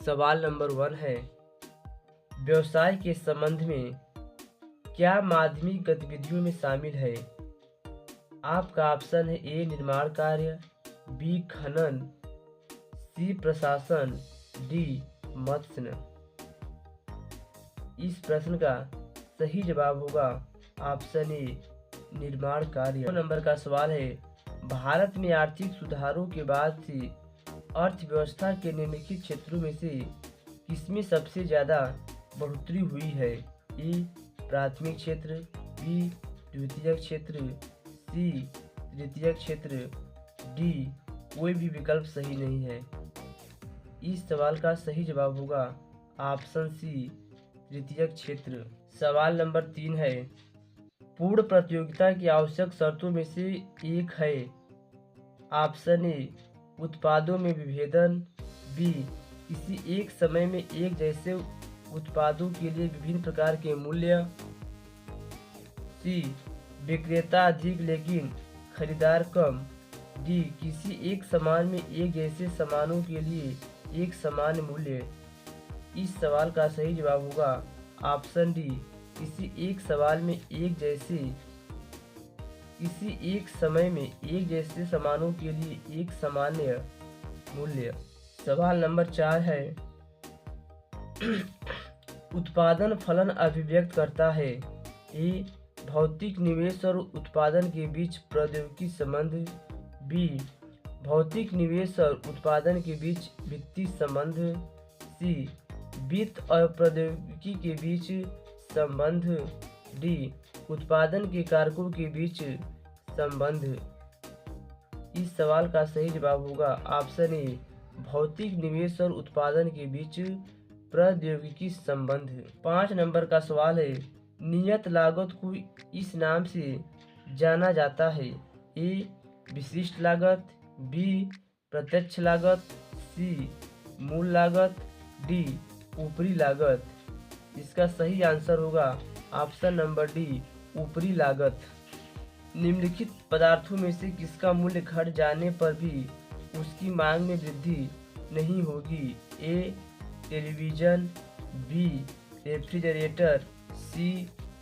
सवाल नंबर 1 है, व्यवसाय के संबंध में क्या माध्यमिक गतिविधियों में शामिल है? आपका ऑप्शन है ए निर्माण कार्य, बी खनन, सी प्रशासन, डी मत्स्य। इस प्रश्न का सही जवाब होगा ऑप्शन ए निर्माण कार्य। 2 नंबर का सवाल है, भारत में आर्थिक सुधारों के बाद से अर्थव्यवस्था के निम्नलिखित क्षेत्रों में से किसमें सबसे ज़्यादा बढ़ोतरी हुई है? ए प्राथमिक क्षेत्र, बी द्वितीय क्षेत्र, सी तृतीय क्षेत्र, डी कोई भी विकल्प सही नहीं है। इस सवाल का सही जवाब होगा ऑप्शन सी तृतीय क्षेत्र। सवाल नंबर 3 है, पूर्ण प्रतियोगिता की आवश्यक शर्तों में से एक है। ऑप्शन ए उत्पादों में विभेदन, बी किसी एक समय में एक जैसे उत्पादों के लिए विभिन्न प्रकार के मूल्य, सी विक्रेता अधिक लेकिन खरीदार कम, डी किसी एक सामान में एक जैसे सामानों के लिए एक समान मूल्य। इस सवाल का सही जवाब होगा ऑप्शन डी किसी एक सवाल में किसी एक समय में एक जैसे सामानों के लिए एक सामान्य मूल्य। सवाल नंबर 4 है, उत्पादन फलन अभिव्यक्त करता है। ए भौतिक निवेश और उत्पादन के बीच प्रौद्योगिकी संबंध, बी भौतिक निवेश और उत्पादन के बीच वित्तीय संबंध, सी वित्त और प्रौद्योगिकी के बीच संबंध, डी उत्पादन के कारकों के बीच संबंध। इस सवाल का सही जवाब होगा ऑप्शन ए भौतिक निवेश और उत्पादन के बीच प्रौद्योगिकी संबंध। 5 नंबर का सवाल है, नियत लागत को इस नाम से जाना जाता है। ए विशिष्ट लागत, बी प्रत्यक्ष लागत, सी मूल लागत, डी ऊपरी लागत। इसका सही आंसर होगा ऑप्शन नंबर डी ऊपरी लागत। निम्नलिखित पदार्थों में से किसका मूल्य घट जाने पर भी उसकी मांग में वृद्धि नहीं होगी? ए टेलीविज़न, बी रेफ्रिजरेटर, सी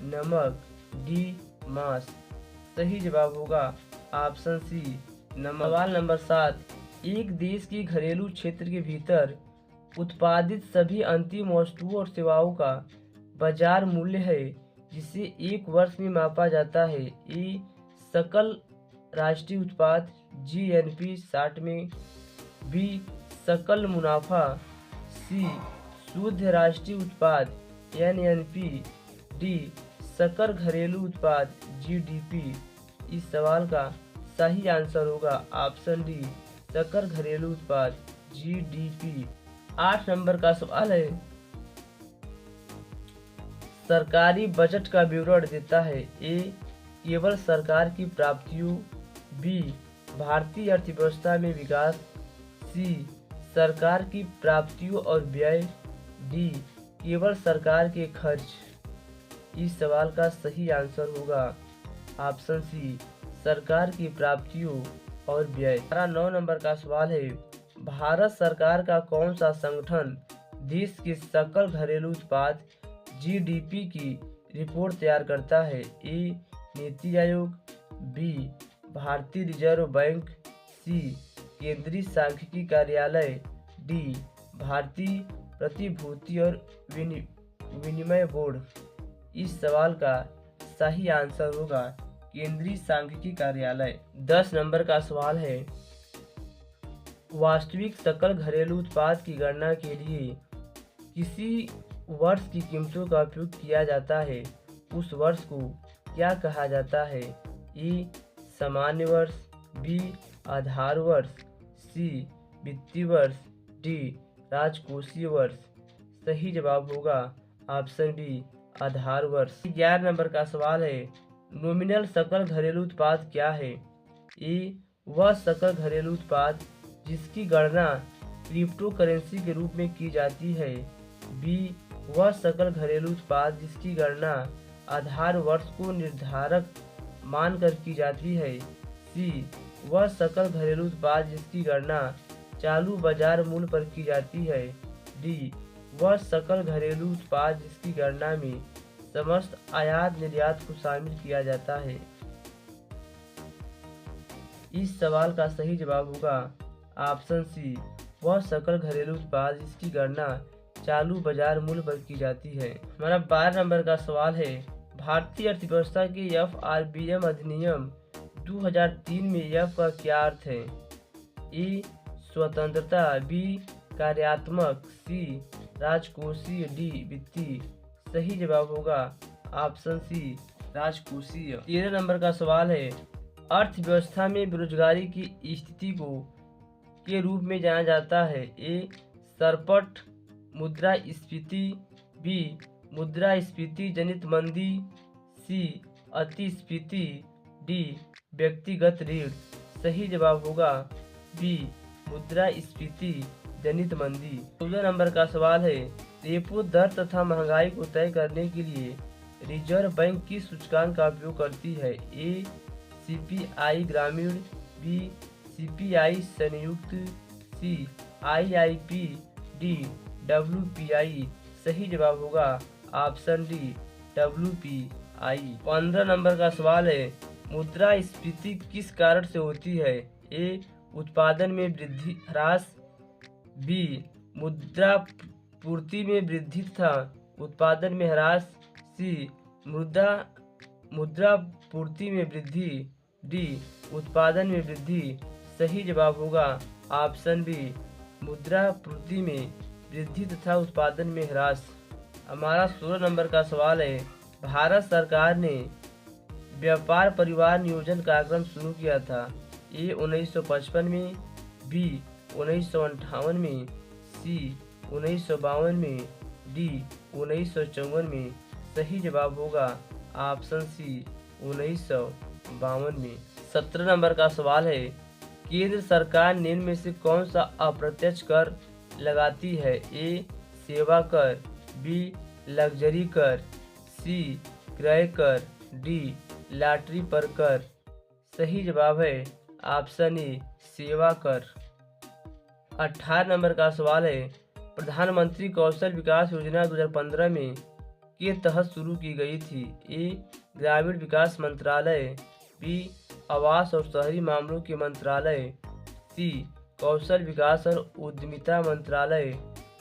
नमक, डी मांस। सही जवाब होगा ऑप्शन सी नमक। सवाल नंबर 7, एक देश के घरेलू क्षेत्र के भीतर उत्पादित सभी अंतिम वस्तुओं और सेवाओं का बाजार मूल्य है जिसे एक वर्ष में मापा जाता है। ए सकल राष्ट्रीय उत्पाद जीएनपी 60 में, बी सकल मुनाफा, सी शुद्ध राष्ट्रीय उत्पाद एनएनपी, डी सकल घरेलू उत्पाद जीडीपी। इस सवाल का सही आंसर होगा ऑप्शन डी सकल घरेलू उत्पाद जीडीपी। 8 नंबर का सवाल है, सरकारी बजट का विवरण देता है। ए केवल सरकार की प्राप्तियों, बी भारतीय अर्थव्यवस्था में विकास, सी सरकार की प्राप्तियों और व्यय, डी केवल सरकार के खर्च। इस सवाल का सही आंसर होगा ऑप्शन सी सरकार की प्राप्तियों और व्यय। 9 नंबर का सवाल है, भारत सरकार का कौन सा संगठन देश के सकल घरेलू उत्पाद जीडीपी की रिपोर्ट तैयार करता है? ए नीति आयोग, बी भारतीय रिजर्व बैंक, सी केंद्रीय सांख्यिकी कार्यालय, डी भारतीय प्रतिभूति और विनिमय बोर्ड। इस सवाल का सही आंसर होगा केंद्रीय सांख्यिकी कार्यालय। 10 नंबर का सवाल है, वास्तविक सकल घरेलू उत्पाद की गणना के लिए किसी वर्ष की कीमतों का उपयोग किया जाता है, उस वर्ष को क्या कहा जाता है? ए सामान्य वर्ष, बी आधार वर्ष, सी वित्तीय वर्ष, डी राजकोषीय वर्ष। सही जवाब होगा ऑप्शन डी आधार वर्ष। 11 नंबर का सवाल है, नॉमिनल सकल घरेलू उत्पाद क्या है? ए वह सकल घरेलू उत्पाद जिसकी गणना क्रिप्टो करेंसी के रूप में की जाती है, बी वह सकल घरेलू उत्पाद जिसकी गणना आधार वर्ष को निर्धारक मानकर की जाती है, सी वह सकल घरेलू उत्पाद जिसकी गणना चालू बाजार मूल्य पर की जाती है, डी वह सकल घरेलू उत्पाद जिसकी गणना में समस्त आयात निर्यात को शामिल किया जाता है। इस सवाल का सही जवाब होगा ऑप्शन सी, वह सकल घरेलू उत्पाद जिसकी गणना चालू बाजार मूल्य पर की जाती है। हमारा 12 नंबर का सवाल है, भारतीय अर्थव्यवस्था के FRBM अधिनियम 2003 में एफ का क्या अर्थ है? ए स्वतंत्रता, बी कार्यात्मक, सी राजकोषीय, डी वित्तीय। सही जवाब होगा ऑप्शन सी राजकोषीय। 13 नंबर का सवाल है, अर्थव्यवस्था में बेरोजगारी की स्थिति को के रूप में जाना जाता है। ए सरपट मुद्रास्फीति, बी मुद्रास्फीति जनित मंदी, सी अतिस्फीति, डी व्यक्तिगत ऋण। सही जवाब होगा बी मुद्रास्फीति जनित मंदी। 14 नंबर का सवाल है, रेपो दर तथा महंगाई को तय करने के लिए रिजर्व बैंक किस सूचकांक का उपयोग करती है? ए CPI ग्रामीण, बी CPI संयुक्त, सी IIP, डी WPI। सही जवाब होगा ऑप्शन डी WPI। 15 नंबर का सवाल है, मुद्रास्फीति किस कारण से होती है? ए उत्पादन में वृद्धि ह्रास, बी मुद्रा पूर्ति में वृद्धि तथा उत्पादन में ह्रास, सी मुद्रा पूर्ति में वृद्धि, डी उत्पादन में वृद्धि। सही जवाब होगा ऑप्शन बी मुद्रा पूर्ति में वृद्धि तथा उत्पादन में ह्रास। हमारा 16 नंबर का सवाल है, भारत सरकार ने व्यापार परिवार नियोजन कार्यक्रम शुरू किया था। ए 1955 में, बी 1958 में, सी 1952 में, डी 1954 में। सही जवाब होगा ऑप्शन सी 1952 में। 17 नंबर का सवाल है, केंद्र सरकार निम्न में से कौन सा अप्रत्यक्ष कर लगाती है? ए सेवा कर, बी लग्जरी कर, सी क्रय कर, डी लॉटरी पर कर। सही जवाब है ऑप्शन ए सेवा कर। 18 नंबर का सवाल है, प्रधानमंत्री कौशल विकास योजना 2015 में के तहत शुरू की गई थी। ए ग्रामीण विकास मंत्रालय, बी आवास और शहरी मामलों के मंत्रालय, सी कौशल विकास और उद्यमिता मंत्रालय,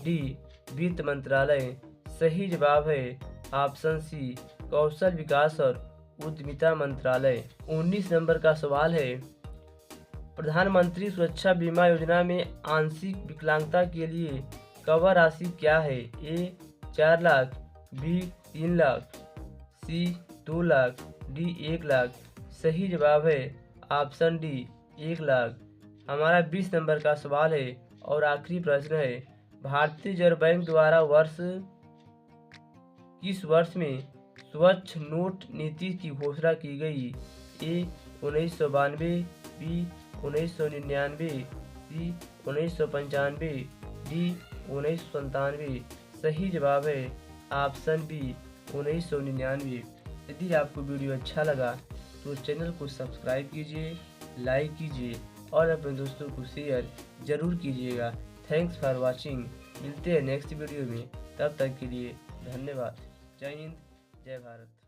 डी वित्त मंत्रालय। सही जवाब है ऑप्शन सी कौशल विकास और उद्यमिता मंत्रालय। 19 नंबर का सवाल है, प्रधानमंत्री सुरक्षा बीमा योजना में आंशिक विकलांगता के लिए कवर राशि क्या है? ए 4 लाख, बी 3 लाख, सी 2 लाख, डी 1 लाख। सही जवाब है ऑप्शन डी 1 लाख। हमारा 20 नंबर का सवाल है और आखिरी प्रश्न है, भारतीय रिजर्व बैंक द्वारा किस वर्ष में स्वच्छ नोट नीति की घोषणा की गई? ए 1992, बी 1999, सी 1995, डी 1997। सही जवाब है ऑप्शन बी 1999। यदि आपको वीडियो अच्छा लगा तो चैनल को सब्सक्राइब कीजिए, लाइक कीजिए और अपने दोस्तों को शेयर जरूर कीजिएगा। Thanks for watching. मिलते हैं नेक्स्ट वीडियो में, तब तक के लिए धन्यवाद। जय हिंद, जय भारत।